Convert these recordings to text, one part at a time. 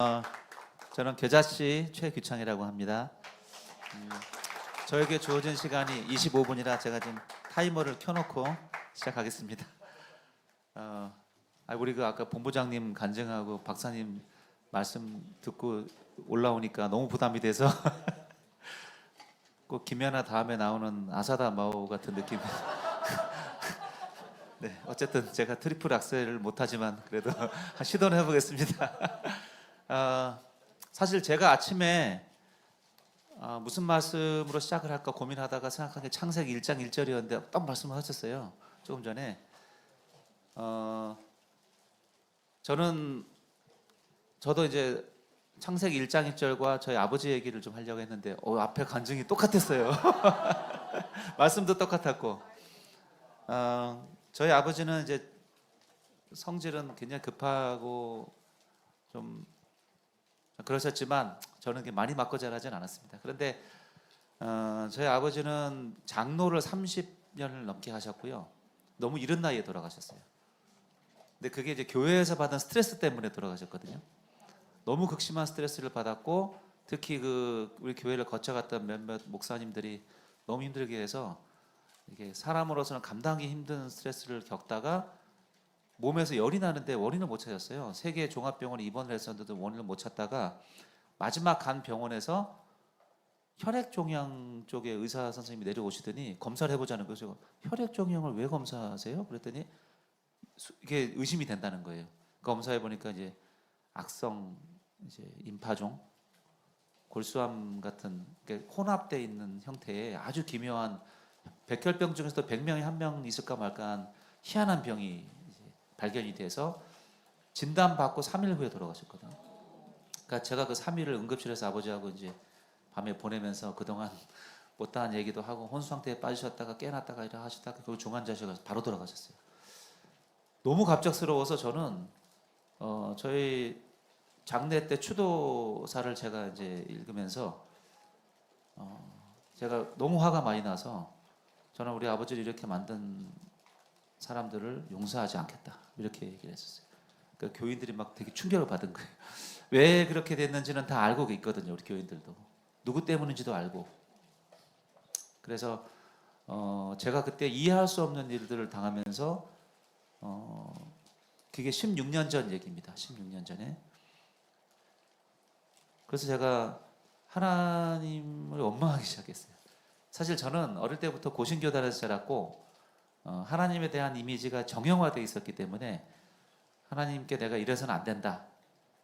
어, 저는 겨자씨 최규창이라고 합니다. 음, 저에게 주어진 시간이 25분이라 제가 지금 타이머를 켜놓고 시작하겠습니다. 우리 아까 본부장님 간증하고 박사님 말씀 듣고 올라오니까 너무 부담이 돼서 꼭 김연아 다음에 나오는 아사다 마오 같은 느낌. 네, 어쨌든 제가 트리플 악셀을 못하지만 그래도 시도는 해보겠습니다. 사실 제가 아침에 무슨 말씀으로 시작을 할까 고민하다가 생각한 게 창세기 1장 1절이었는데 딱 말씀을 하셨어요. 조금 전에. 저도 이제 창세기 1장 1절과 저희 아버지 얘기를 좀 하려고 했는데 앞에 간증이 똑같았어요. 말씀도 똑같았고 저희 아버지는 이제 성질은 굉장히 급하고 좀 그러셨지만 저는 많이 맞고 자라진 않았습니다. 그런데 저희 아버지는 장로를 30년을 넘게 하셨고요. 너무 이른 나이에 돌아가셨어요. 근데 그게 이제 교회에서 받은 스트레스 때문에 돌아가셨거든요. 너무 극심한 스트레스를 받았고 특히 우리 교회를 거쳐갔던 몇몇 목사님들이 너무 힘들게 해서 이게 사람으로서는 감당하기 힘든 스트레스를 겪다가 몸에서 열이 나는데 원인을 못 찾았어요. 세계 종합병원에 입원을 했었는데도 원인을 못 찾다가 마지막 간 병원에서 혈액종양 쪽에 의사 선생님이 내려오시더니 검사를 해보자는 거죠. 혈액종양을 왜 검사하세요? 그랬더니 이게 의심이 된다는 거예요. 검사해 보니까 이제 악성 이제 임파종, 골수암 같은 혼합돼 있는 형태의 아주 기묘한 백혈병 중에서도 100명에 1명 있을까 말까한 희한한 병이 발견이 돼서 진단받고 3일 후에 돌아가셨거든요. 그러니까 제가 그 3일을 응급실에서 아버지하고 이제 밤에 보내면서 그동안 못다한 얘기도 하고 혼수 상태에 빠지셨다가 깨났다가 이래 하시다가 결국 중환자실에 바로 돌아가셨어요. 너무 갑작스러워서 저는 저희 장례 때 추도사를 제가 이제 읽으면서 제가 너무 화가 많이 나서 저는 우리 아버지를 이렇게 만든 사람들을 용서하지 않겠다 이렇게 얘기를 했었어요. 그러니까 교인들이 막 되게 충격을 받은 거예요. 왜 그렇게 됐는지는 다 알고 있거든요. 우리 교인들도 누구 때문인지도 알고. 그래서 제가 그때 이해할 수 없는 일들을 당하면서 그게 16년 전 얘기입니다. 16년 전에. 그래서 제가 하나님을 원망하기 시작했어요. 사실 저는 어릴 때부터 고신교단에서 자랐고 하나님에 대한 이미지가 정형화되어 있었기 때문에 하나님께 내가 이래서는 안 된다.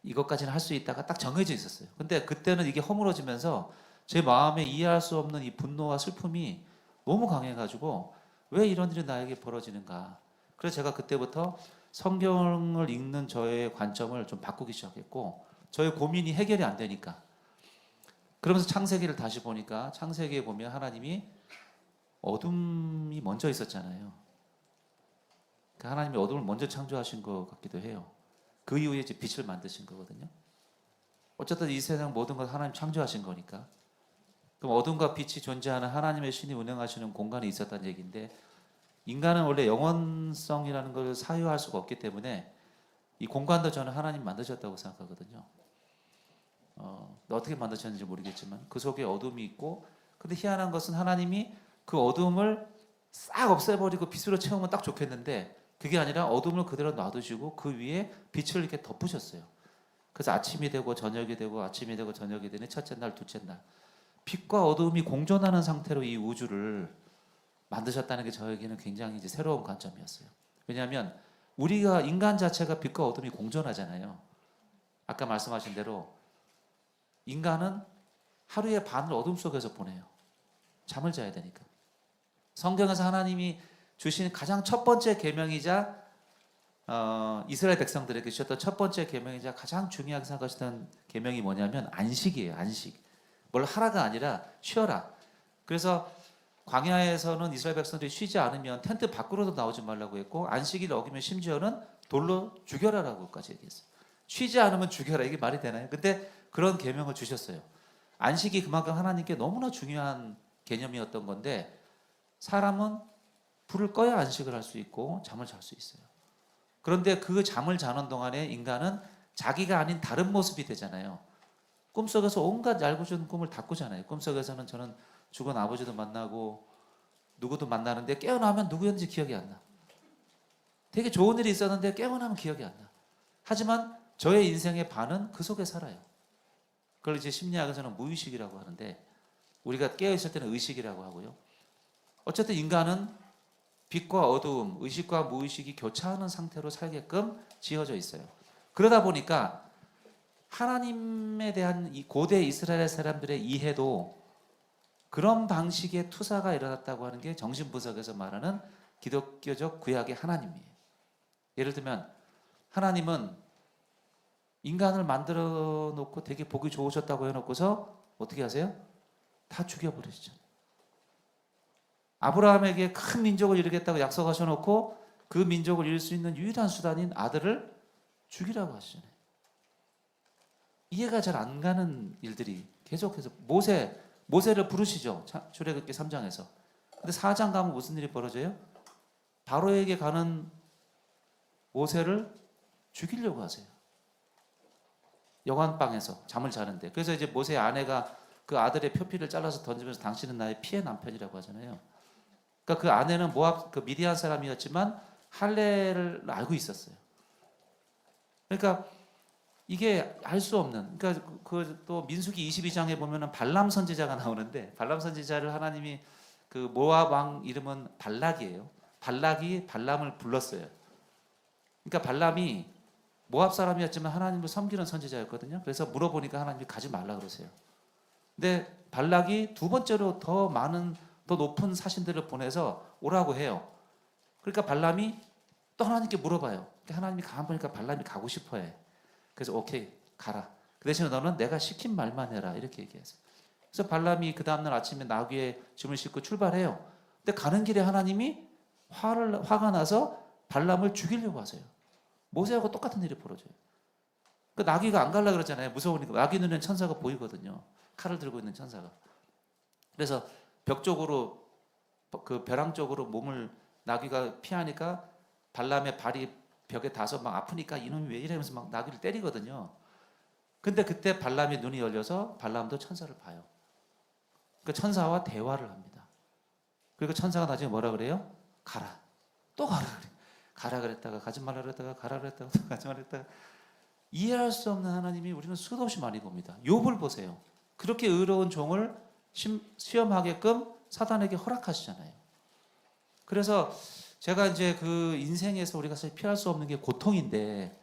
이것까지는 할 수 있다가 딱 정해져 있었어요. 근데 그때는 이게 허물어지면서 제 마음에 이해할 수 없는 이 분노와 슬픔이 너무 강해가지고 왜 이런 일이 나에게 벌어지는가. 그래서 제가 그때부터 성경을 읽는 저의 관점을 좀 바꾸기 시작했고 저의 고민이 해결이 안 되니까 그러면서 창세기를 다시 보니까 창세기에 보면 하나님이 어둠이 먼저 있었잖아요. 그 하나님이 어둠을 먼저 창조하신 것 같기도 해요. 그 이후에 이제 빛을 만드신 거거든요. 어쨌든 이 세상 모든 걸 하나님 창조하신 거니까. 그럼 어둠과 빛이 존재하는 하나님의 신이 운행하시는 공간이 있었다는 얘기인데 인간은 원래 영원성이라는 걸 사유할 수가 없기 때문에 이 공간도 저는 하나님 만드셨다고 생각하거든요. 어떻게 만드셨는지 모르겠지만 그 속에 어둠이 있고 근데 희한한 것은 하나님이 그 어둠을 싹 없애버리고 빛으로 채우면 딱 좋겠는데 그게 아니라 어둠을 그대로 놔두시고 그 위에 빛을 이렇게 덮으셨어요. 그래서 아침이 되고 저녁이 되고 아침이 되고 저녁이 되는 첫째 날, 둘째 날 빛과 어둠이 공존하는 상태로 이 우주를 만드셨다는 게 저에게는 굉장히 이제 새로운 관점이었어요. 왜냐하면 우리가 인간 자체가 빛과 어둠이 공존하잖아요. 아까 말씀하신 대로 인간은 하루의 반을 어둠 속에서 보내요. 잠을 자야 되니까. 성경에서 하나님이 주신 가장 첫 번째 계명이자 이스라엘 백성들에게 주셨던 첫 번째 계명이자 가장 중요하게 생각하시던 계명이 뭐냐면 안식이에요. 안식. 뭘 하라가 아니라 쉬어라. 그래서 광야에서는 이스라엘 백성들이 쉬지 않으면 텐트 밖으로도 나오지 말라고 했고 안식일을 어기면 심지어는 돌로 죽여라라고까지 얘기했어요. 쉬지 않으면 죽여라. 이게 말이 되나요? 근데 그런 계명을 주셨어요. 안식이 그만큼 하나님께 너무나 중요한 개념이었던 건데 사람은 불을 꺼야 안식을 할 수 있고 잠을 잘 수 있어요. 그런데 그 잠을 자는 동안에 인간은 자기가 아닌 다른 모습이 되잖아요. 꿈속에서 온갖 얄궂은 꿈을 다 꾸잖아요. 꿈속에서는 저는 죽은 아버지도 만나고 누구도 만나는데 깨어나면 누구였는지 기억이 안 나. 되게 좋은 일이 있었는데 깨어나면 기억이 안 나. 하지만 저의 인생의 반은 그 속에 살아요. 그걸 이제 심리학에서는 무의식이라고 하는데 우리가 깨어있을 때는 의식이라고 하고요. 어쨌든 인간은 빛과 어두움, 의식과 무의식이 교차하는 상태로 살게끔 지어져 있어요. 그러다 보니까 하나님에 대한 이 고대 이스라엘 사람들의 이해도 그런 방식의 투사가 일어났다고 하는 게 정신분석에서 말하는 기독교적 구약의 하나님이에요. 예를 들면 하나님은 인간을 만들어 놓고 되게 보기 좋으셨다고 해놓고서 어떻게 하세요? 다 죽여버리시잖아요. 아브라함에게 큰 민족을 이루겠다고 약속하셔놓고 그 민족을 이룰 수 있는 유일한 수단인 아들을 죽이라고 하시잖아요. 이해가 잘 안 가는 일들이 계속해서 모세를 부르시죠. 출애굽기 3장에서. 근데 4장 가면 무슨 일이 벌어져요? 바로에게 가는 모세를 죽이려고 하세요. 여관방에서 잠을 자는데. 그래서 이제 모세의 아내가 그 아들의 표피를 잘라서 던지면서 당신은 나의 피의 남편이라고 하잖아요. 그러니까 그 아내는 모압 그 미디안 사람이었지만 할례를 알고 있었어요. 그러니까 이게 알 수 없는. 그러니까 그 또 민수기 22장에 보면은 발람 선지자가 나오는데 발람 선지자를 하나님이 그 모압 왕 이름은 발락이에요. 발락이 발람을 불렀어요. 그러니까 발람이 모압 사람이었지만 하나님을 섬기는 선지자였거든요. 그래서 물어보니까 하나님이 가지 말라 그러세요. 근데 발락이 두 번째로 더 많은 더 높은 사신들을 보내서 오라고 해요. 그러니까 발람이 또 하나님께 물어봐요. 그러니까 하나님이 가만 보니까 발람이 가고 싶어해. 그래서 오케이 가라. 그 대신에 너는 내가 시킨 말만 해라 이렇게 얘기했어요. 그래서 발람이 그 다음날 아침에 나귀에 짐을 싣고 출발해요. 근데 가는 길에 하나님이 화가 나서 발람을 죽이려고 하세요. 모세하고 똑같은 일이 벌어져요. 그 나귀가 안 갈라 그러잖아요. 무서우니까. 나귀 눈엔 천사가 보이거든요. 칼을 들고 있는 천사가. 그래서 벽 쪽으로 그 벼랑 쪽으로 몸을 나귀가 피하니까 발람의 발이 벽에 닿아서 막 아프니까 이놈이 왜 이러면서 막 나귀를 때리거든요. 근데 그때 발람의 눈이 열려서 발람도 천사를 봐요. 그 천사와 대화를 합니다. 그리고 천사가 나중에 뭐라 그래요? 가라. 또 가라 그래. 가라 그랬다가 가지 말라 그랬다가 가라 그랬다가 또 가지 말라 그랬다가 이해할 수 없는 하나님이 우리는 수도 없이 많이 봅니다. 욥을 보세요. 그렇게 의로운 종을 시험하게끔 사단에게 허락하시잖아요. 그래서 제가 이제 그 인생에서 우리가 사실 피할 수 없는 게 고통인데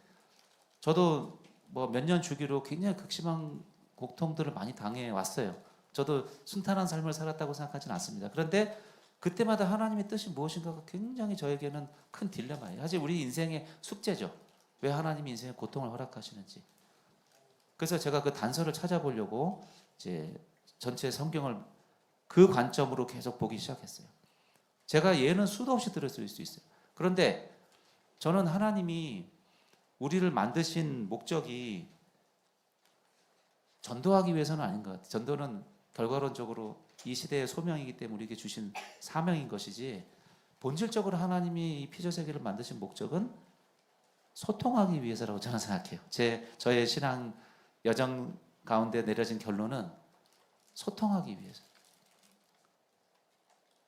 저도 뭐 몇 년 주기로 굉장히 극심한 고통들을 많이 당해 왔어요. 저도 순탄한 삶을 살았다고 생각하지는 않습니다. 그런데 그때마다 하나님의 뜻이 무엇인가가 굉장히 저에게는 큰 딜레마예요. 사실 우리 인생의 숙제죠. 왜 하나님이 인생에 고통을 허락하시는지. 그래서 제가 그 단서를 찾아보려고 이제 전체 성경을 그 관점으로 계속 보기 시작했어요. 제가 예는 수도 없이 들을 수 있어요. 그런데 저는 하나님이 우리를 만드신 목적이 전도하기 위해서는 아닌 것 같아요. 전도는 결과론적으로 이 시대의 소명이기 때문에 우리에게 주신 사명인 것이지 본질적으로 하나님이 이 피조세계를 만드신 목적은 소통하기 위해서라고 저는 생각해요. 저의 신앙 여정 가운데 내려진 결론은 소통하기 위해서.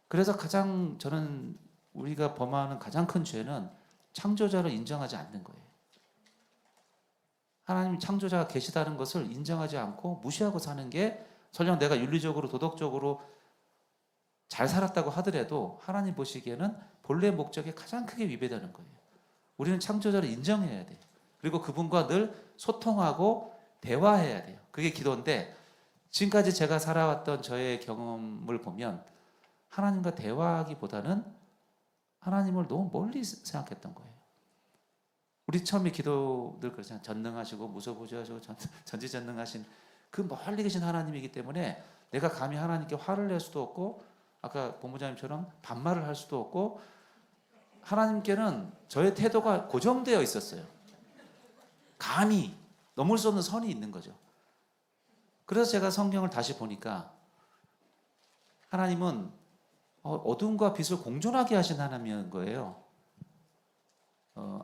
그래서 가장 저는 우리가 범하는 가장 큰 죄는 창조자를 인정하지 않는 거예요. 하나님 창조자가 계시다는 것을 인정하지 않고 무시하고 사는 게 설령 내가 윤리적으로 도덕적으로 잘 살았다고 하더라도 하나님 보시기에는 본래 목적에 가장 크게 위배되는 거예요. 우리는 창조자를 인정해야 돼요. 그리고 그분과 늘 소통하고 대화해야 돼요. 그게 기도인데 지금까지 제가 살아왔던 저의 경험을 보면 하나님과 대화하기보다는 하나님을 너무 멀리 생각했던 거예요. 우리 처음에 기도들 그러잖아요. 전능하시고 무소부지하시고 전지전능하신 그 멀리 계신 하나님이기 때문에 내가 감히 하나님께 화를 낼 수도 없고 아까 본부장님처럼 반말을 할 수도 없고 하나님께는 저의 태도가 고정되어 있었어요. 감히 넘을 수 없는 선이 있는 거죠. 그래서 제가 성경을 다시 보니까 하나님은 어둠과 빛을 공존하게 하신 하나님인 거예요.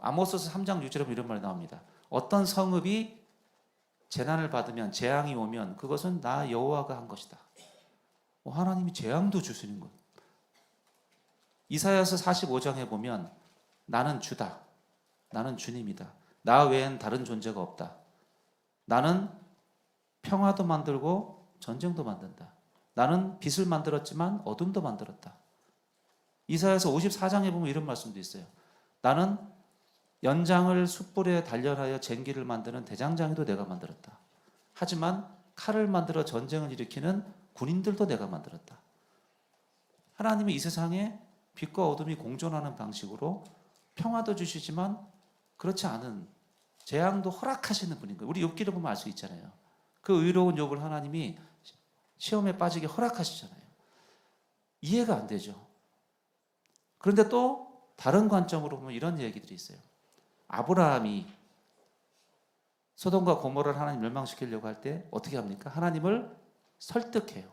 아모스서 3장 6절에 이런 말이 나옵니다. 어떤 성읍이 재난을 받으면 재앙이 오면 그것은 나 여호와가 한 것이다. 하나님이 재앙도 주시는 거예요. 이사야서 45장에 보면 나는 주다. 나는 주님이다. 나 외엔 다른 존재가 없다. 나는 평화도 만들고 전쟁도 만든다. 나는 빛을 만들었지만 어둠도 만들었다. 이사야서 54장에 보면 이런 말씀도 있어요. 나는 연장을 숯불에 단련하여 쟁기를 만드는 대장장이도 내가 만들었다. 하지만 칼을 만들어 전쟁을 일으키는 군인들도 내가 만들었다. 하나님이 이 세상에 빛과 어둠이 공존하는 방식으로 평화도 주시지만 그렇지 않은 재앙도 허락하시는 분인 거예요. 우리 욥기를 보면 알 수 있잖아요. 그 의로운 욥을 하나님이 시험에 빠지게 허락하시잖아요. 이해가 안 되죠. 그런데 또 다른 관점으로 보면 이런 얘기들이 있어요. 아브라함이 소돔과 고모라를 하나님 멸망시키려고 할 때 어떻게 합니까? 하나님을 설득해요.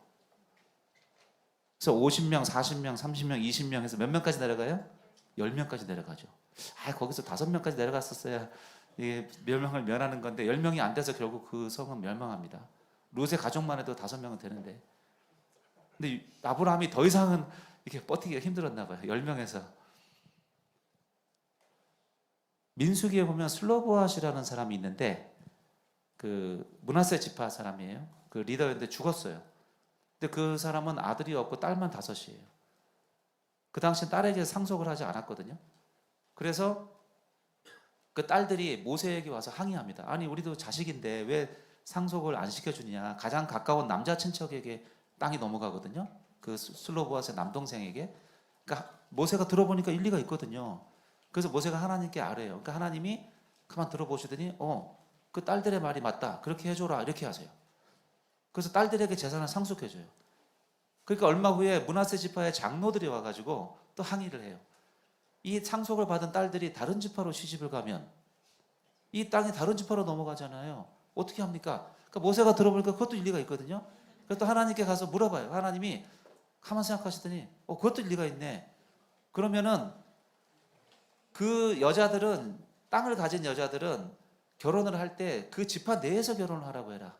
그래서 50명, 40명, 30명, 20명 해서 몇 명까지 내려가요? 10명까지 내려가죠. 거기서 5명까지 내려갔었어야 이게 멸망을 면하는 건데 10명이 안 돼서 결국 그 성은 멸망합니다. 롯의 가족만 해도 5명은 되는데. 근데 아브라함이 더 이상은 이렇게 버티기가 힘들었나 봐요. 10명에서. 민수기에 보면 슬로보앗이라는 사람이 있는데 그 므낫세 지파 사람이에요. 그 리더였는데 죽었어요. 근데 그 사람은 아들이 없고 딸만 5이에요. 그 당시 딸에게 상속을 하지 않았거든요. 그래서 그 딸들이 모세에게 와서 항의합니다. 아니 우리도 자식인데 왜 상속을 안 시켜주냐. 가장 가까운 남자 친척에게 땅이 넘어가거든요. 그 슬로보앗의 남동생에게. 그러니까 모세가 들어보니까 일리가 있거든요. 그래서 모세가 하나님께 아뢰요. 그러니까 하나님이 가만 들어보시더니 그 딸들의 말이 맞다. 그렇게 해줘라. 이렇게 하세요. 그래서 딸들에게 재산을 상속해줘요. 그러니까 얼마 후에 므낫세 지파의 장로들이 와가지고 또 항의를 해요. 이 상속을 받은 딸들이 다른 지파로 시집을 가면 이 땅이 다른 지파로 넘어가잖아요. 어떻게 합니까? 그러니까 모세가 들어보니까 그것도 일리가 있거든요. 그래서 또 하나님께 가서 물어봐요. 하나님이 가만 생각하시더니 그것도 일리가 있네. 그러면은 그 여자들은 땅을 가진 여자들은 결혼을 할 때 그 지파 내에서 결혼을 하라고 해라.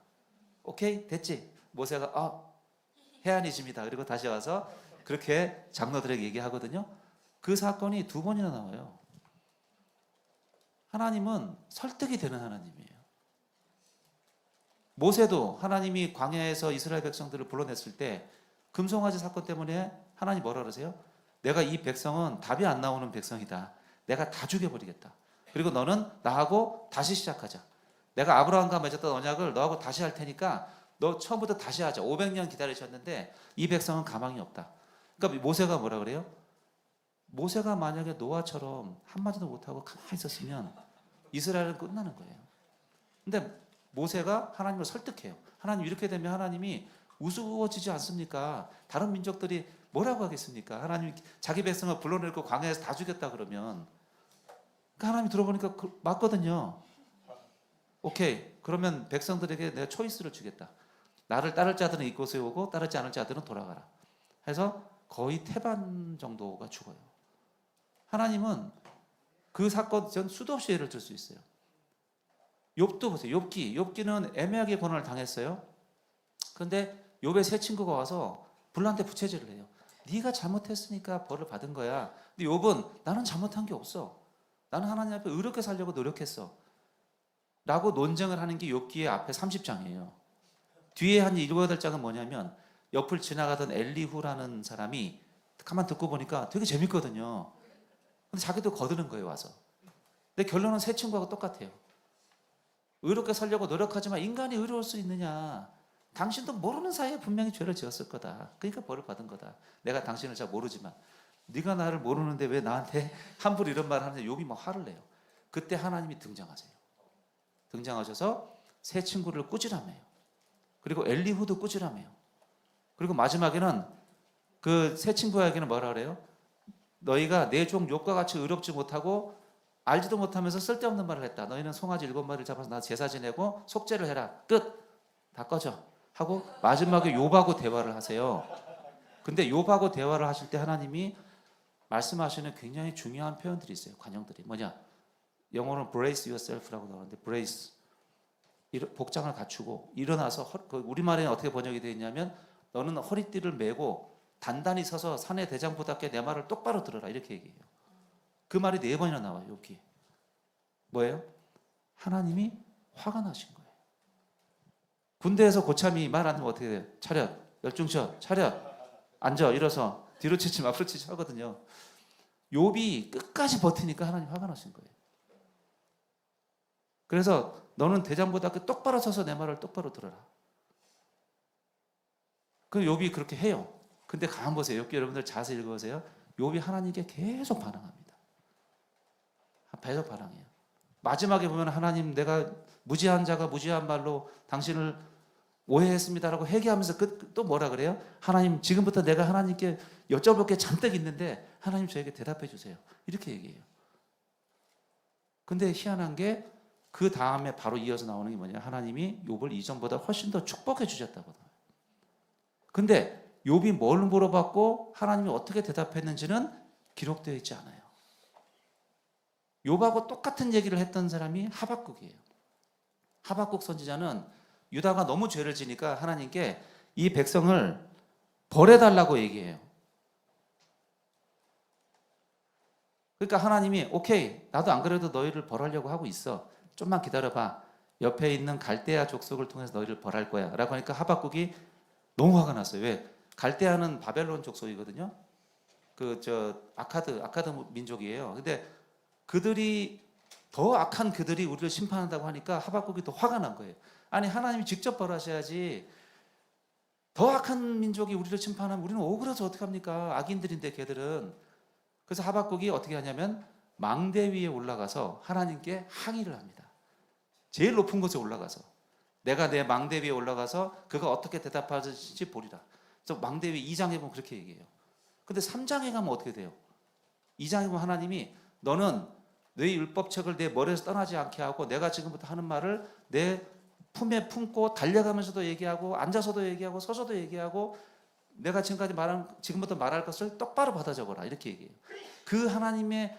오케이? 됐지? 모세가 해안이십니다. 그리고 다시 와서 그렇게 장로들에게 얘기하거든요. 그 사건이 2번이나 나와요. 하나님은 설득이 되는 하나님이에요. 모세도 하나님이 광야에서 이스라엘 백성들을 불러냈을 때 금송아지 사건 때문에 하나님 뭐라 그러세요? 내가 이 백성은 답이 안 나오는 백성이다. 내가 다 죽여버리겠다. 그리고 너는 나하고 다시 시작하자. 내가 아브라함과 맺었던 언약을 너하고 다시 할 테니까 너 처음부터 다시 하자. 500년 기다리셨는데 이 백성은 가망이 없다. 그러니까 모세가 뭐라 그래요? 모세가 만약에 노아처럼 한마디도 못하고 가만히 있었으면 이스라엘은 끝나는 거예요. 근데 모세가 하나님을 설득해요. 하나님 이렇게 되면 하나님이 우스워지지 않습니까? 다른 민족들이 뭐라고 하겠습니까? 하나님이 자기 백성을 불러내고 광야에서 다 죽였다 그러면 그러니까 하나님이 들어보니까 맞거든요. 오케이. 그러면 백성들에게 내가 초이스를 주겠다. 나를 따를 자들은 이곳에 오고 따르지 않을 자들은 돌아가라. 해서 거의 태반 정도가 죽어요. 하나님은 그 사건 전 수도 없이 예를 들 수 있어요. 욥도 보세요. 욥기는 애매하게 고난을 당했어요. 그런데 욥의 세 친구가 와서 불한테 부채질을 해요. 네가 잘못했으니까 벌을 받은 거야. 근데 욥은 나는 잘못한 게 없어. 나는 하나님 앞에 의롭게 살려고 노력했어. 라고 논쟁을 하는 게 욥기의 앞에 30장이에요. 뒤에 한 7, 8장은 뭐냐면 옆을 지나가던 엘리후라는 사람이 가만 듣고 보니까 되게 재밌거든요. 근데 자기도 거드는 거예요, 와서. 근데 결론은 세 친구하고 똑같아요. 의롭게 살려고 노력하지만 인간이 의로울 수 있느냐. 당신도 모르는 사이에 분명히 죄를 지었을 거다. 그러니까 벌을 받은 거다. 내가 당신을 잘 모르지만 네가 나를 모르는데 왜 나한테 함부로 이런 말을 하는데 욥이 막 화를 내요. 그때 하나님이 등장하세요. 등장하셔서 세 친구를 꾸지람해요. 그리고 엘리후도 꾸지람해요. 그리고 마지막에는 그 세 친구에게는 뭐라 그래요? 너희가 내 종 욥과 같이 의롭지 못하고 알지도 못하면서 쓸데없는 말을 했다. 너희는 송아지 7마리를 잡아서 나 제사 지내고 속죄를 해라. 끝. 다 꺼져. 하고 마지막에 욥하고 대화를 하세요. 근데 욥하고 대화를 하실 때 하나님이 말씀하시는 굉장히 중요한 표현들이 있어요. 관용들이. 뭐냐? 영어로는 brace yourself라고 나오는데 brace 복장을 갖추고 일어나서 우리말에 어떻게 번역이 되어 있냐면 너는 허리띠를 메고 단단히 서서 사내 대장부답게 내 말을 똑바로 들어라 이렇게 얘기해요. 그 말이 4번이나 나와요. 여기 뭐예요? 하나님이 화가 나신 거예요. 군대에서 고참이 말 안 하면 어떻게 돼요? 차렷, 열중셔, 차렷, 앉아, 일어서, 뒤로 치지 앞으로 치지 하거든요. 욥이 끝까지 버티니까 하나님 화가 나신 거예요. 그래서 너는 대장보다 똑바로 서서 내 말을 똑바로 들어라. 그 욥이 그렇게 해요. 근데 가만 보세요. 욥기 여러분들 자세히 읽어보세요. 욥이 하나님께 계속 반항합니다. 계속 반항해요. 마지막에 보면 하나님 내가 무지한 자가 무지한 말로 당신을 오해했습니다라고 회개하면서 또 뭐라 그래요? 하나님 지금부터 내가 하나님께 여쭤볼 게 잔뜩 있는데 하나님 저에게 대답해 주세요. 이렇게 얘기해요. 근데 희한한 게 그 다음에 바로 이어서 나오는 게 뭐냐? 하나님이 욥을 이전보다 훨씬 더 축복해 주셨다고. 근데 욥이 뭘 물어봤고 하나님이 어떻게 대답했는지는 기록되어 있지 않아요. 욥하고 똑같은 얘기를 했던 사람이 하박국이에요. 하박국 선지자는 유다가 너무 죄를 지니까 하나님께 이 백성을 벌해달라고 얘기해요. 그러니까 하나님이 오케이 나도 안 그래도 너희를 벌하려고 하고 있어. 좀만 기다려봐. 옆에 있는 갈대아 족속을 통해서 너희를 벌할 거야 라고 하니까 하박국이 너무 화가 났어요. 왜? 갈대아는 바벨론 족속이거든요. 아카드 민족이에요. 근데 그들이 더 악한 그들이 우리를 심판한다고 하니까 하박국이 더 화가 난 거예요. 아니 하나님이 직접 벌하셔야지. 더 악한 민족이 우리를 심판하면 우리는 억울해서 어떡합니까? 악인들인데 걔들은. 그래서 하박국이 어떻게 하냐면 망대 위에 올라가서 하나님께 항의를 합니다. 제일 높은 곳에 올라가서 내가 내 망대 위에 올라가서 그가 어떻게 대답하실지 보리라. 그래서 망대 위 2장에 보면 그렇게 얘기해요. 근데 3장에 가면 어떻게 돼요? 2장에 보면 하나님이 너는 내 율법책을 내 머리에서 떠나지 않게 하고 내가 지금부터 하는 말을 내 품에 품고 달려가면서도 얘기하고 앉아서도 얘기하고 서서도 얘기하고 내가 지금부터 말할 것을 똑바로 받아 적어라 이렇게 얘기해요. 그 하나님의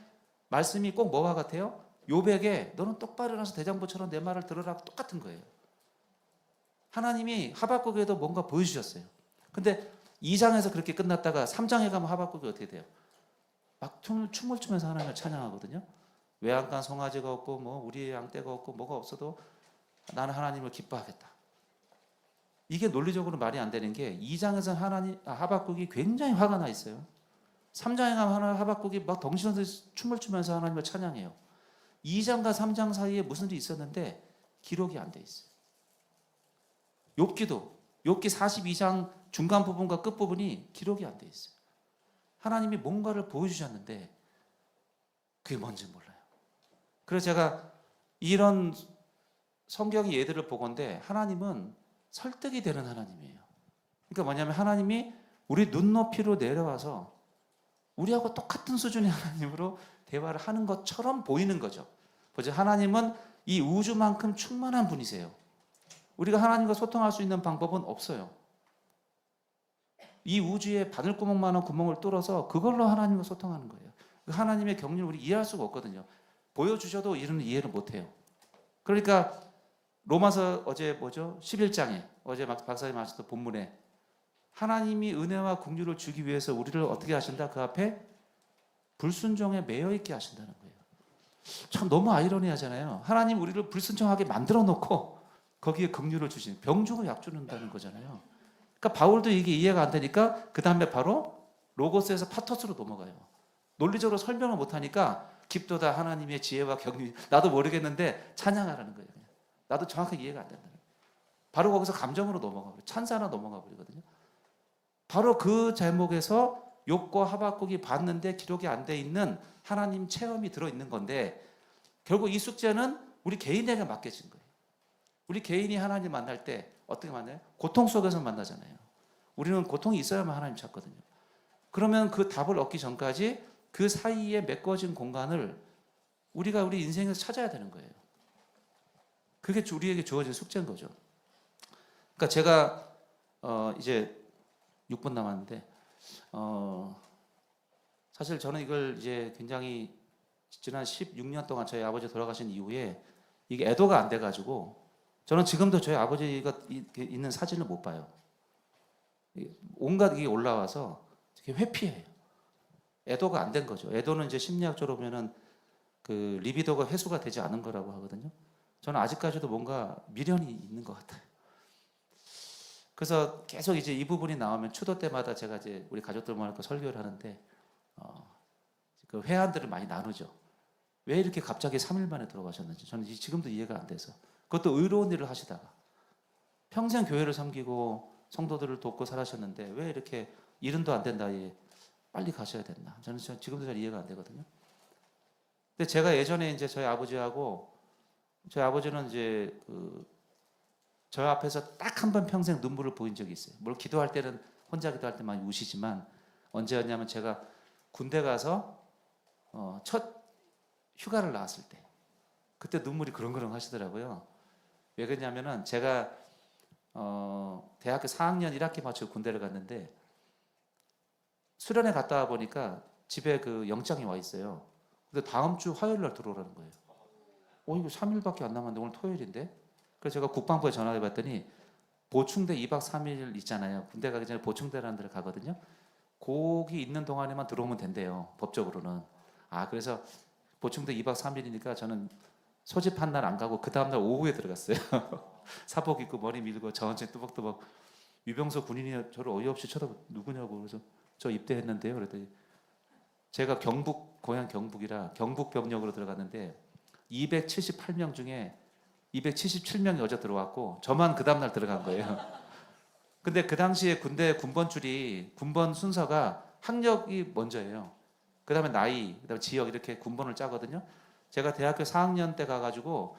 말씀이 꼭 뭐와 같아요? 욥에게 너는 똑바로 일어나서 대장부처럼 내 말을 들으라 똑같은 거예요. 하나님이 하박국에도 뭔가 보여주셨어요. 근데 2장에서 그렇게 끝났다가 3장에 가면 하박국이 어떻게 돼요? 막 춤을 추면서 하나님을 찬양하거든요. 외양간 송아지가 없고 뭐 우리의 양떼가 없고 뭐가 없어도 나는 하나님을 기뻐하겠다. 이게 논리적으로 말이 안 되는 게 2장에서 하박국이 굉장히 화가 나 있어요. 3장에 가면 하박국이 막 덩신없이 춤을 추면서 하나님을 찬양해요. 2장과 3장 사이에 무슨 일이 있었는데 기록이 안 돼 있어요. 욥기 42장 중간 부분과 끝 부분이 기록이 안 돼 있어요. 하나님이 뭔가를 보여주셨는데 그게 뭔지 몰라요. 그래서 제가 이런 성경의 예들을 보건대 하나님은 설득이 되는 하나님이에요. 그러니까 뭐냐면 하나님이 우리 눈높이로 내려와서 우리하고 똑같은 수준의 하나님으로 대화를 하는 것처럼 보이는 거죠. 보죠. 하나님은 이 우주만큼 충만한 분이세요. 우리가 하나님과 소통할 수 있는 방법은 없어요. 이 우주에 바늘구멍만한 구멍을 뚫어서 그걸로 하나님과 소통하는 거예요. 그 하나님의 경륜을 우리 이해할 수가 없거든요. 보여주셔도 이해를 못해요. 그러니까 로마서 어제 11장에 어제 박사님 하셨던 본문에 하나님이 은혜와 긍휼을 주기 위해서 우리를 어떻게 하신다? 그 앞에 불순종에 매여 있게 하신다는 거예요. 참 너무 아이러니하잖아요. 하나님 우리를 불순종하게 만들어 놓고 거기에 긍휼을 주신 병주고 약 주는다는 거잖아요. 그러니까 바울도 이게 이해가 안 되니까 그 다음에 바로 로고스에서 파토스로 넘어가요. 논리적으로 설명을 못하니까 깊도다 하나님의 지혜와 경륜 나도 모르겠는데 찬양하라는 거예요. 나도 정확하게 이해가 안 된다. 바로 거기서 감정으로 넘어가 버려. 찬사나 넘어가 버리거든요. 바로 그 제목에서 욥과 하박국이 봤는데 기록이 안 돼 있는 하나님 체험이 들어있는 건데 결국 이 숙제는 우리 개인에게 맡겨진 거예요. 우리 개인이 하나님 만날 때 어떻게 만나요? 고통 속에서 만나잖아요. 우리는 고통이 있어야만 하나님 찾거든요. 그러면 그 답을 얻기 전까지 그 사이에 메꿔진 공간을 우리가 우리 인생에서 찾아야 되는 거예요. 그게 우리에게 주어진 숙제인 거죠. 그러니까 제가 이제 6분 남았는데 사실 저는 이걸 이제 굉장히 지난 16년 동안 저희 아버지 돌아가신 이후에 이게 애도가 안 돼가지고 저는 지금도 저희 아버지가 있는 사진을 못 봐요. 온갖 이게 올라와서 되게 회피해요. 애도가 안 된 거죠. 애도는 이제 심리학적으로 보면은 그 리비도가 회수가 되지 않은 거라고 하거든요. 저는 아직까지도 뭔가 미련이 있는 것 같아요. 그래서 계속 이제 이 부분이 나오면 추도 때마다 제가 이제 우리 가족들 모아놓고 설교를 하는데 그 회한들을 많이 나누죠. 왜 이렇게 갑자기 3일 만에 돌아가셨는지 저는 지금도 이해가 안 돼서. 그것도 의로운 일을 하시다가 평생 교회를 섬기고 성도들을 돕고 살아셨는데 왜 이렇게 70도 안 된 나이에 빨리 가셔야 됐나? 저는 지금도 잘 이해가 안 되거든요. 근데 제가 예전에 이제 저희 아버지하고 저희 아버지는 이제 저 앞에서 딱 한 번 평생 눈물을 보인 적이 있어요. 물론 기도할 때는 혼자 기도할 때 많이 우시지만 언제였냐면 제가 군대 가서 첫 휴가를 나왔을 때 그때 눈물이 그렁그렁 하시더라고요. 왜 그러냐면은 제가 대학교 4학년 1학기 마치고 군대를 갔는데 수련회 갔다 와 보니까 집에 그 영장이 와 있어요. 근데 다음 주 화요일 날 들어오라는 거예요. 이거 3일밖에 안 남았는데 오늘 토요일인데? 그래서 제가 국방부에 전화해 봤더니 보충대 2박 3일 있잖아요. 군대 가기 전에 보충대라는 데를 가거든요. 거기 있는 동안에만 들어오면 된대요. 법적으로는. 그래서 보충대 2박 3일이니까 저는 소집한 날 안 가고 그 다음날 오후에 들어갔어요. 사복 입고 머리 밀고 저한테 뚜벅뚜벅 유병서 군인이 저를 어이없이 쳐다보고 누구냐고 그래서 저 입대했는데요. 그랬더니 제가 고향 경북이라 경북 병력으로 들어갔는데 278명 중에 277명이 어제 들어왔고 저만 그 다음날 들어간 거예요. 근데 그 당시에 군번줄이 군번 순서가 학력이 먼저예요. 그 다음에 나이, 그 다음에 지역 이렇게 군번을 짜거든요. 제가 대학교 4학년 때 가가지고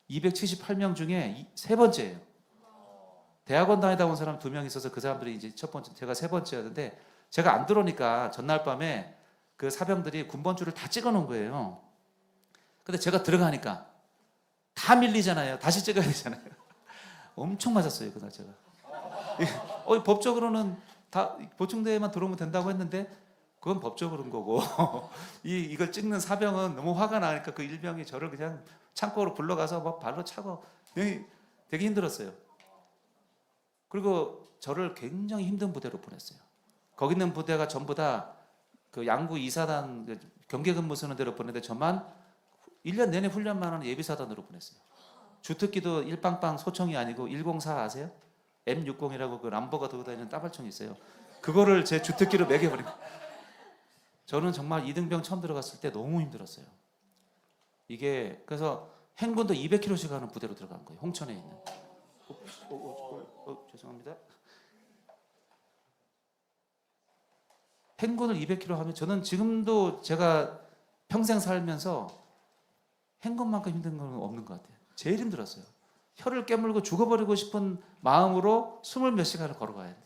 278명 중에 세 번째예요. 대학원 다니다 온 사람 2명 있어서 그 사람들이 이제 첫 번째, 제가 세 번째였는데 제가 안 들어오니까 전날 밤에 그 사병들이 군번줄을 다 찍어 놓은 거예요. 근데 제가 들어가니까 다 밀리잖아요. 다시 찍어야 되잖아요. 엄청 맞았어요, 그날 제가. 법적으로는 다 보충대에만 들어오면 된다고 했는데 그건 법적으로는 거고 이걸 찍는 사병은 너무 화가 나니까 그 일병이 저를 그냥 창고로 불러가서 막 발로 차고 되게 힘들었어요. 그리고 저를 굉장히 힘든 부대로 보냈어요. 거기 있는 부대가 전부 다 그 양구 2사단 경계 근무 쓰는 데로 보냈는데 저만 1년 내내 훈련만 하는 예비사단으로 보냈어요. 주특기도 일빵빵 소총이 아니고 104 아세요? M60이라고 그 람보가 들고 다니는 따발총이 있어요. 그거를 제 주특기로 매겨버린 거예요. 저는 정말 이등병 처음 들어갔을 때 너무 힘들었어요. 이게 그래서 행군도 200km씩 가는 부대로 들어간 거예요. 홍천에 있는. 죄송합니다. 행군을 200km 하면 저는 지금도 제가 평생 살면서 행군만큼 힘든 건 없는 것 같아요. 제일 힘들었어요. 혀를 깨물고 죽어버리고 싶은 마음으로 20몇 시간을 걸어가야 돼요.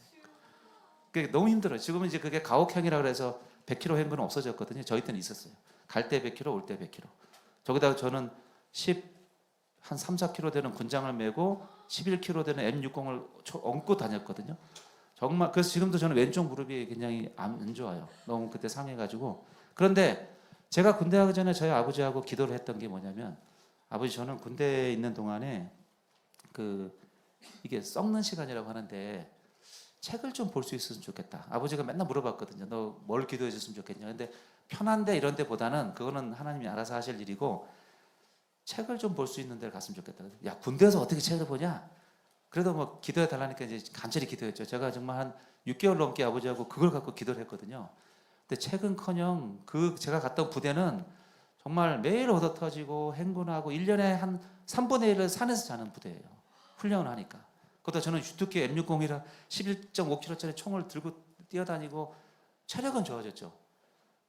그게 너무 힘들어요. 지금은 이제 그게 가혹행위라 그래서 100km 행군은 없어졌거든요. 저희 때는 있었어요. 갈 때 100km, 올 때 100km. 저기다가 저는 한 3, 4km 되는 군장을 메고 11km 되는 M60을 얹고 다녔거든요. 정말 그래서 지금도 저는 왼쪽 무릎이 굉장히 안 좋아요. 너무 그때 상해가지고. 그런데 제가 군대 가기 전에 저희 아버지하고 기도를 했던 게 뭐냐면 아버지 저는 군대에 있는 동안에 이게 썩는 시간이라고 하는데 책을 좀 볼 수 있었으면 좋겠다. 아버지가 맨날 물어봤거든요. 너 뭘 기도해 줬으면 좋겠냐. 근데 편한데 이런 데보다는 그거는 하나님이 알아서 하실 일이고 책을 좀 볼 수 있는 데를 갔으면 좋겠다. 야, 군대에서 어떻게 책을 보냐? 그래도 뭐 기도해 달라니까 이제 간절히 기도했죠. 제가 정말 한 6개월 넘게 아버지하고 그걸 갖고 기도를 했거든요. 근데 책은커녕 제가 갔던 부대는 정말 매일 얻어 터지고 행군하고 1년에 한 3분의 1을 산에서 자는 부대예요. 훈련을 하니까. 그것도 저는 주특기 M60이라 11.5kg짜리 총을 들고 뛰어다니고 체력은 좋아졌죠.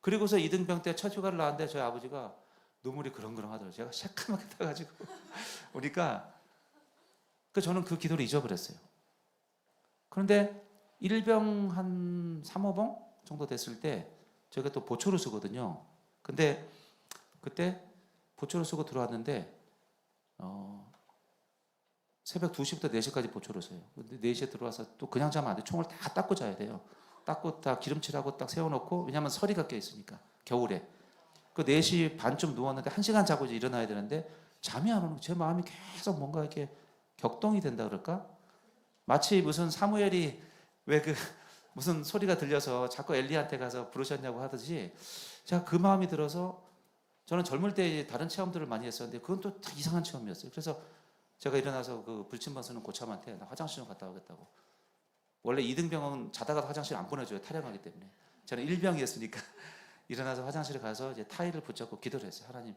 그리고서 이등병 때 첫 휴가를 나왔는데 저희 아버지가 눈물이 그렁그렁 하더라고요. 제가 새까맣게 타가지고 오니까 저는 그 기도를 잊어버렸어요. 그런데 일병 한 3호봉 정도 됐을 때 저희가 또 보초를 쓰거든요. 근데 그때 보초를 쓰고 들어왔는데 새벽 2시부터 4시까지 보초를 써요. 근데 4시에 들어와서 또 그냥 자면 안 돼. 총을 다 닦고 자야 돼요. 닦고 다 기름칠하고 딱 세워놓고 왜냐하면 서리가 껴있으니까 겨울에. 그 4시 반쯤 누웠는데 1시간 자고 이제 일어나야 되는데 잠이 안 오는 거예요. 제 마음이 계속 뭔가 이렇게 격동이 된다 그럴까? 마치 무슨 사무엘이 왜 그 무슨 소리가 들려서 자꾸 엘리한테 가서 부르셨냐고 하듯이 제가 그 마음이 들어서 저는 젊을 때 다른 체험들을 많이 했었는데 그건 또 이상한 체험이었어요. 그래서 제가 일어나서 그 불침번 쓰는 고참한테 나 화장실 좀 갔다 오겠다고. 원래 2등병은 자다가 화장실 안 보내줘요. 탈영하기 때문에. 저는 1병이었으니까 일어나서 화장실에 가서 이제 타일을 붙잡고 기도를 했어요. 하나님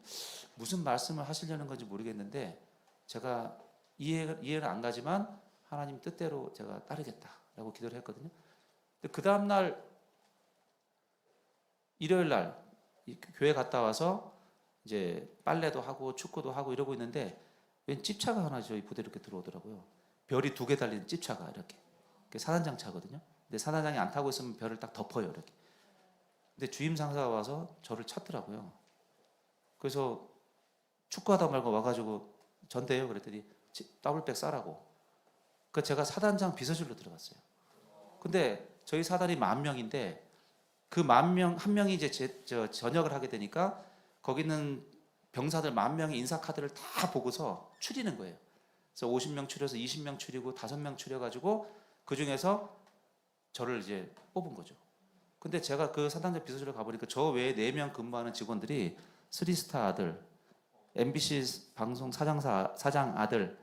무슨 말씀을 하시려는 건지 모르겠는데 제가 이해는 안 가지만 하나님 뜻대로 제가 따르겠다라고 기도를 했거든요. 근데 그 다음 날 일요일 날 교회 갔다 와서 이제 빨래도 하고 축구도 하고 이러고 있는데 웬 찝차가 하나 저희 부대로 이렇게 들어오더라고요. 별이 2개 달린 찝차가 이렇게. 사단장 차거든요. 근데 사단장이 안 타고 있으면 별을 딱 덮어요 이렇게. 근데 주임 상사가 와서 저를 찾더라고요. 그래서 축구하다 말고 와가지고 전대요 그랬더니 더블백 싸라고. 그 제가 사단장 비서실로 들어갔어요. 근데 저희 사단이 10,000명인데 그 10,000명 한 명이 이제 전역을 하게 되니까 거기는 병사들 10,000명의 인사 카드를 다 보고서 추리는 거예요. 그래서 50명 추려서 20명 추리고 5명 추려가지고 그 중에서 저를 이제 뽑은 거죠. 근데 제가 그 사단장 비서실로 가보니까 저 외에 4명 근무하는 직원들이 3스타 아들, MBC 방송 사장 아들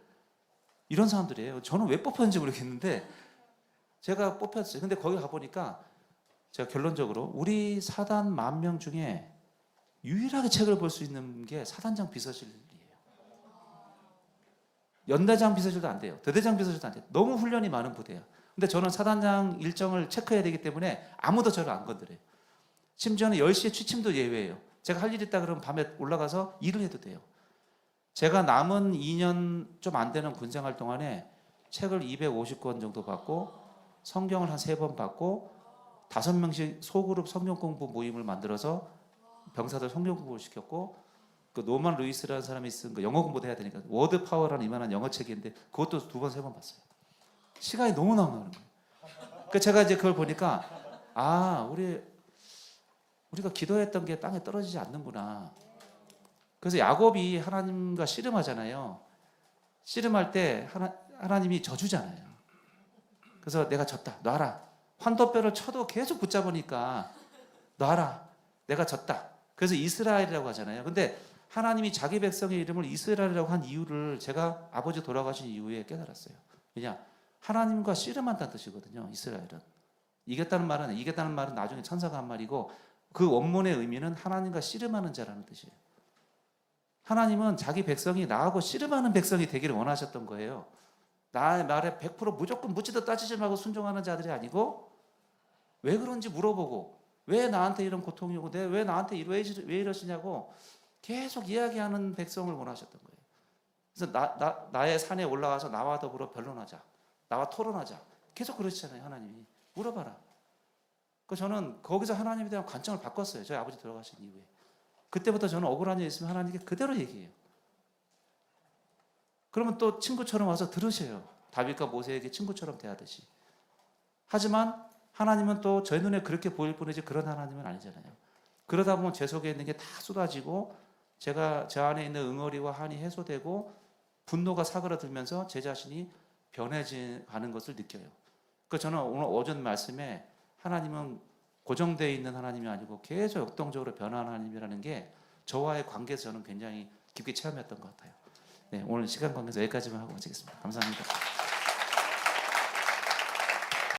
이런 사람들이에요. 저는 왜 뽑혔는지 모르겠는데 제가 뽑혔어요. 근데 거기 가보니까 제가 결론적으로 우리 사단 10,000명 중에 유일하게 책을 볼 수 있는 게 사단장 비서실이에요. 연대장 비서실도 안 돼요. 대대장 비서실도 안 돼요. 너무 훈련이 많은 부대예요. 근데 저는 사단장 일정을 체크해야 되기 때문에 아무도 저를 안 건드려요. 심지어는 10시에 취침도 예외예요. 제가 할 일 있다 그러면 밤에 올라가서 일을 해도 돼요. 제가 남은 2년 좀 안 되는 군생활 동안에 책을 250권 정도 받고 성경을 한 3번 받고 5명씩 소그룹 성경 공부 모임을 만들어서 병사들 성경 공부를 시켰고 그 노만 루이스라는 사람이 쓴 그 영어 공부도 해야 되니까 워드 파워라는 이만한 영어 책인데 그것도 2번 3번 봤어요. 시간이 너무 남는 거예요. 그 제가 이제 그걸 보니까 우리가 기도했던 게 땅에 떨어지지 않는구나. 그래서 야곱이 하나님과 씨름하잖아요. 씨름할 때 하나님이 져주잖아요. 그래서 내가 졌다. 놔라. 환도뼈를 쳐도 계속 붙잡으니까 놔라. 내가 졌다. 그래서 이스라엘이라고 하잖아요. 근데 하나님이 자기 백성의 이름을 이스라엘이라고 한 이유를 제가 아버지 돌아가신 이후에 깨달았어요. 왜냐? 하나님과 씨름한다는 뜻이거든요. 이스라엘은. 이겼다는 말은 나중에 천사가 한 말이고 그 원문의 의미는 하나님과 씨름하는 자라는 뜻이에요. 하나님은 자기 백성이 나하고 씨름하는 백성이 되기를 원하셨던 거예요. 나의 말에 100% 무조건 묻지도 따지지 말고 순종하는 자들이 아니고 왜 그런지 물어보고 왜 나한테 이런 고통이 오고 왜 나한테 왜 이러시냐고 계속 이야기하는 백성을 원하셨던 거예요. 그래서 나의 산에 올라와서 나와 더불어 변론하자. 나와 토론하자. 계속 그러시잖아요. 하나님이. 물어봐라. 저는 거기서 하나님에 대한 관점을 바꿨어요. 저희 아버지 돌아가신 이후에. 그때부터 저는 억울한 일 있으면 하나님께 그대로 얘기해요. 그러면 또 친구처럼 와서 들으셔요. 다윗과 모세에게 친구처럼 대하듯이. 하지만 하나님은 또 제 눈에 그렇게 보일 뿐이지 그런 하나님은 아니잖아요. 그러다 보면 제 속에 있는 게 다 쏟아지고 제가 제 안에 있는 응어리와 한이 해소되고 분노가 사그라들면서 제 자신이 변해가는 것을 느껴요. 저는 오늘 오전 말씀에 하나님은 고정되어 있는 하나님이 아니고 계속 역동적으로 변화하는 하나님이라는 게 저와의 관계에서 저는 굉장히 깊게 체험했던 것 같아요. 네, 오늘 시간 관계에서 여기까지만 하고 마치겠습니다. 감사합니다.